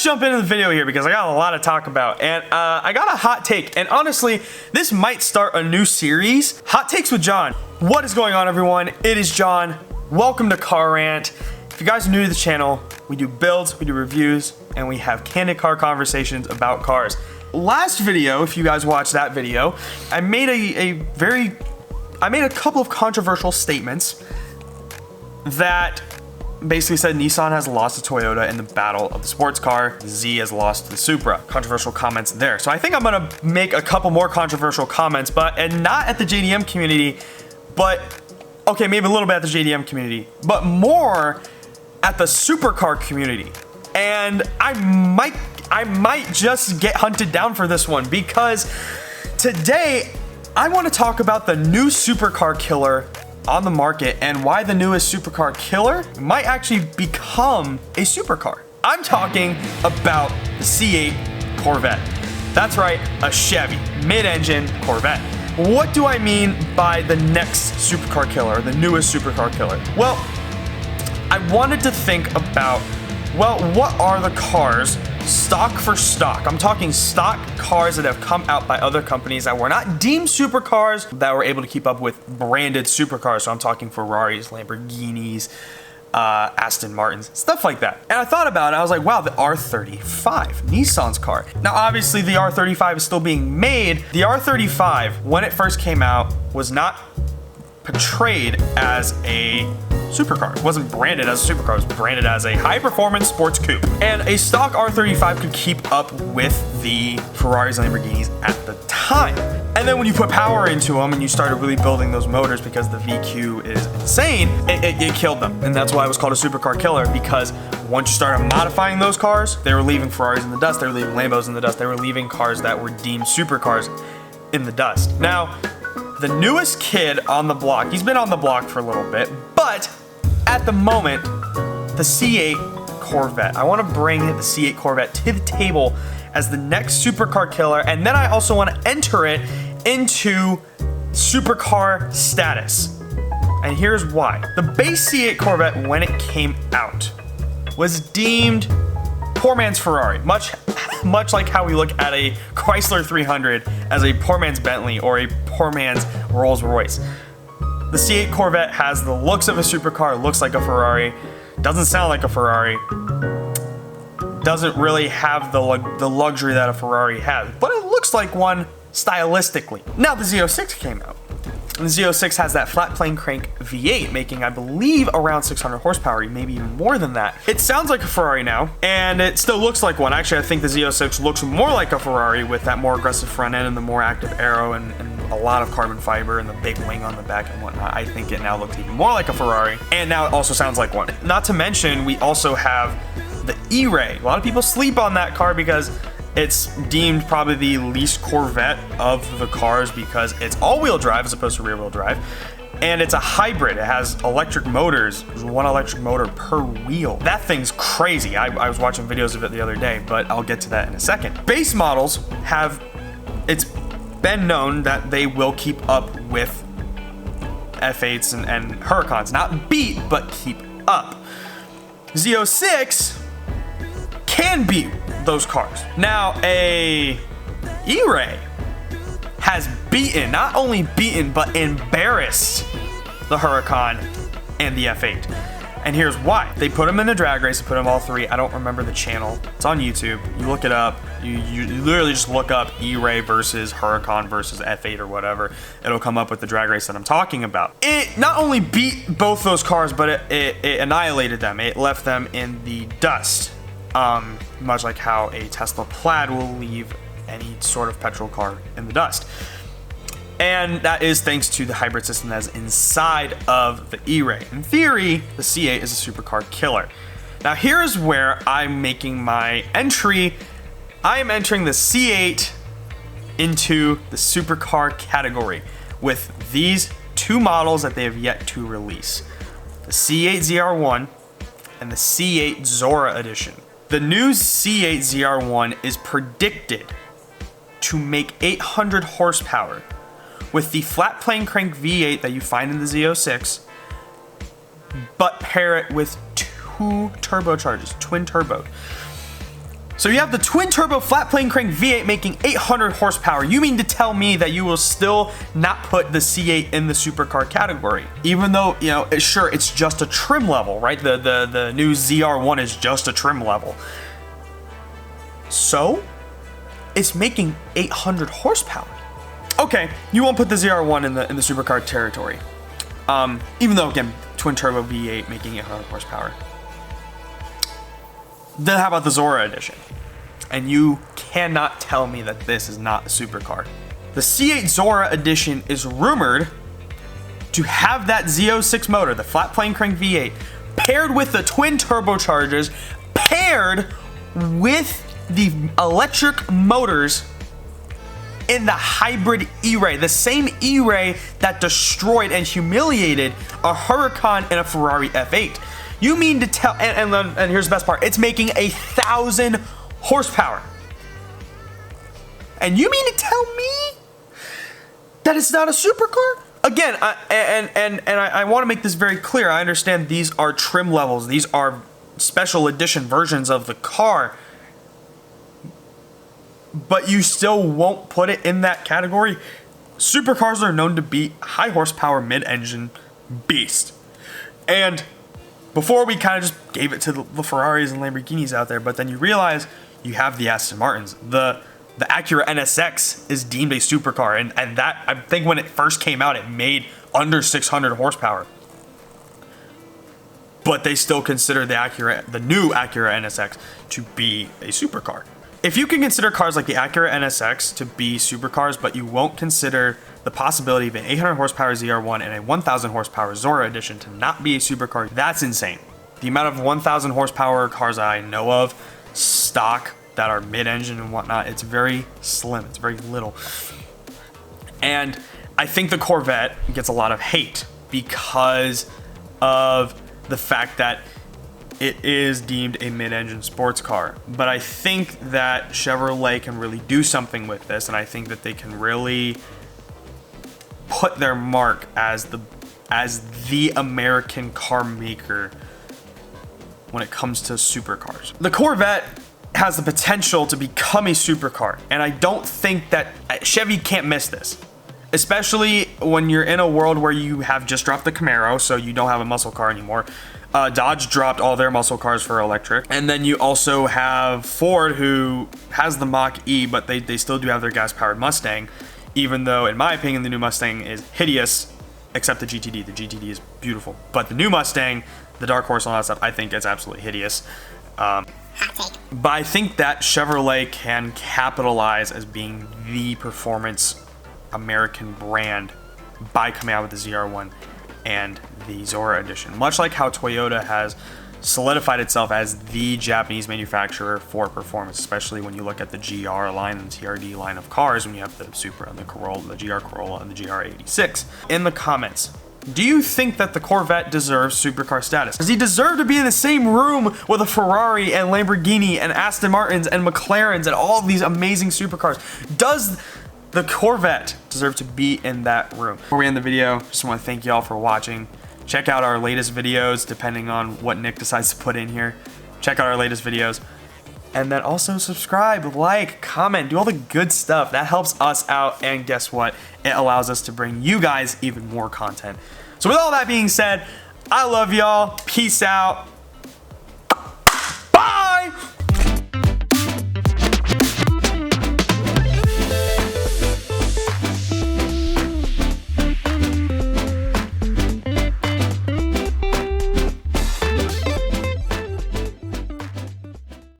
jump into the video here because I got a lot to talk about, and I got a hot take, and honestly, this might start a new series, Hot Takes with John. What is going on, everyone? It is John. Welcome to Car Rant. If you guys are new to the channel, we do builds, we do reviews, and we have candid car conversations about cars. Last video, if you guys watched that video, I made a couple of controversial statements that basically said Nissan has lost to Toyota in the battle of the sports car. Z has lost to the Supra. Controversial comments there. So I think I'm gonna make a couple more controversial comments, and not at the JDM community, but okay, maybe a little bit at the JDM community, but more at the supercar community. And I might just get hunted down for this one because today I want to talk about the new supercar killer on the market and why the newest supercar killer might actually become a supercar. I'm talking about the C8 Corvette. That's right, a Chevy mid-engine Corvette. What do I mean by the next supercar killer, the newest supercar killer? Well, I wanted to think about, well, what are the cars stock for stock? I'm talking stock cars that have come out by other companies that were not deemed supercars that were able to keep up with branded supercars. So I'm talking Ferraris, Lamborghinis, Aston Martins, stuff like that. And I thought about it, I was like, wow, the R35, Nissan's car. Now, obviously the R35 is still being made. The R35, when it first came out, was not portrayed as a supercar. It wasn't branded as a supercar, it was branded as a high-performance sports coupe. And a stock R35 could keep up with the Ferraris and Lamborghinis at the time. And then when you put power into them and you started really building those motors because the VQ is insane, it killed them. And that's why it was called a supercar killer, because once you started modifying those cars, they were leaving Ferraris in the dust, they were leaving Lambos in the dust, they were leaving cars that were deemed supercars in the dust. Now, the newest kid on the block, he's been on the block for a little bit, but at the moment, the C8 Corvette. I want to bring the C8 Corvette to the table as the next supercar killer, and then I also want to enter it into supercar status. And here's why. The base C8 Corvette, when it came out, was deemed poor man's Ferrari, much like how we look at a Chrysler 300 as a poor man's Bentley or a poor man's Rolls Royce. The C8 Corvette has the looks of a supercar, looks like a Ferrari, doesn't sound like a Ferrari, doesn't really have the luxury that a Ferrari has, but it looks like one stylistically. Now the Z06 came out. And the Z06 has that flat plane crank V8, making, I believe, around 600 horsepower, maybe even more than that. It sounds like a Ferrari now, and it still looks like one. Actually, I think the Z06 looks more like a Ferrari with that more aggressive front end and the more active aero and a lot of carbon fiber and the big wing on the back and whatnot. I think it now looks even more like a Ferrari, and now it also sounds like one. Not to mention, we also have the E-Ray. A lot of people sleep on that car because it's deemed probably the least Corvette of the cars because it's all-wheel drive as opposed to rear-wheel drive. And it's a hybrid. It has electric motors. There's one electric motor per wheel. That thing's crazy. I was watching videos of it the other day, but I'll get to that in a second. Base models have, it's been known that they will keep up with F8s and Huracans. Not beat, but keep up. Z06 can beat those cars. Now, a E-Ray has beaten, not only beaten, but embarrassed the Huracan and the F8. And here's why. They put them in a drag race, they put them all three. I don't remember the channel. It's on YouTube. You look it up. You literally just look up E-Ray versus Huracan versus F8 or whatever. It'll come up with the drag race that I'm talking about. It not only beat both those cars, but it annihilated them. It left them in the dust. Much like how a Tesla Plaid will leave any sort of petrol car in the dust. And that is thanks to the hybrid system that is inside of the E-Ray. In theory, the C8 is a supercar killer. Now here's where I'm making my entry. I am entering the C8 into the supercar category with these two models that they have yet to release. The C8 ZR1 and the C8 Zora Edition. The new C8 ZR1 is predicted to make 800 horsepower with the flat plane crank V8 that you find in the Z06, but pair it with two turbochargers, twin turbo. So you have the twin turbo flat plane crank V8 making 800 horsepower. You mean to tell me that you will still not put the C8 in the supercar category? Even though, you know, sure, it's just a trim level, right? The new ZR1 is just a trim level. So it's making 800 horsepower. Okay, you won't put the ZR1 in the supercar territory. Even though, again, twin turbo V8 making 800 horsepower. Then how about the Zora edition? And you cannot tell me that this is not a supercar. The C8 Zora edition is rumored to have that Z06 motor, the flat plane crank V8, paired with the twin turbochargers, paired with the electric motors in the hybrid E-Ray, the same E-Ray that destroyed and humiliated a Huracan and a Ferrari F8. You mean to tell, and here's the best part, it's making 1,000 horsepower. And you mean to tell me that it's not a supercar? Again, I want to make this very clear. I understand these are trim levels. These are special edition versions of the car. But you still won't put it in that category. Supercars are known to be high horsepower mid-engine beast. And before we kind of just gave it to the Ferraris and Lamborghinis out there, but then you realize you have the Aston Martins. The Acura NSX is deemed a supercar, and that, I think when it first came out, it made under 600 horsepower. But they still consider the new Acura NSX to be a supercar. If you can consider cars like the Acura NSX to be supercars, but you won't consider the possibility of an 800 horsepower ZR1 and a 1,000 horsepower Zora edition to not be a supercar, that's insane. The amount of 1,000 horsepower cars I know of, stock, that are mid-engine and whatnot, it's very slim, it's very little. And I think the Corvette gets a lot of hate because of the fact that it is deemed a mid-engine sports car. But I think that Chevrolet can really do something with this, and I think that they can really put their mark as the American car maker when it comes to supercars. The Corvette has the potential to become a supercar, and I don't think that Chevy can't miss this. Especially when you're in a world where you have just dropped the Camaro, so you don't have a muscle car anymore. Dodge dropped all their muscle cars for electric. And then you also have Ford, who has the Mach-E, but they still do have their gas-powered Mustang, even though, in my opinion, the new Mustang is hideous, except the GTD. The GTD is beautiful. But the new Mustang, the Dark Horse and all that stuff, I think it's absolutely hideous. But I think that Chevrolet can capitalize as being the performance American brand by coming out with the ZR1 and the Zora edition, much like how Toyota has solidified itself as the Japanese manufacturer for performance, especially when you look at the GR line and the TRD line of cars, when you have the Supra and the Corolla, the GR Corolla and the GR86. In the comments, do you think that the Corvette deserves supercar status? Does he deserve to be in the same room with a Ferrari and Lamborghini and Aston Martins and McLarens and all of these amazing supercars? Does the Corvette deserve to be in that room? Before we end the video, just want to thank you all for watching. Check out our latest videos, depending on what Nick decides to put in here. Check out our latest videos. And then also subscribe, like, comment, do all the good stuff. That helps us out, and guess what? It allows us to bring you guys even more content. So with all that being said, I love y'all. Peace out.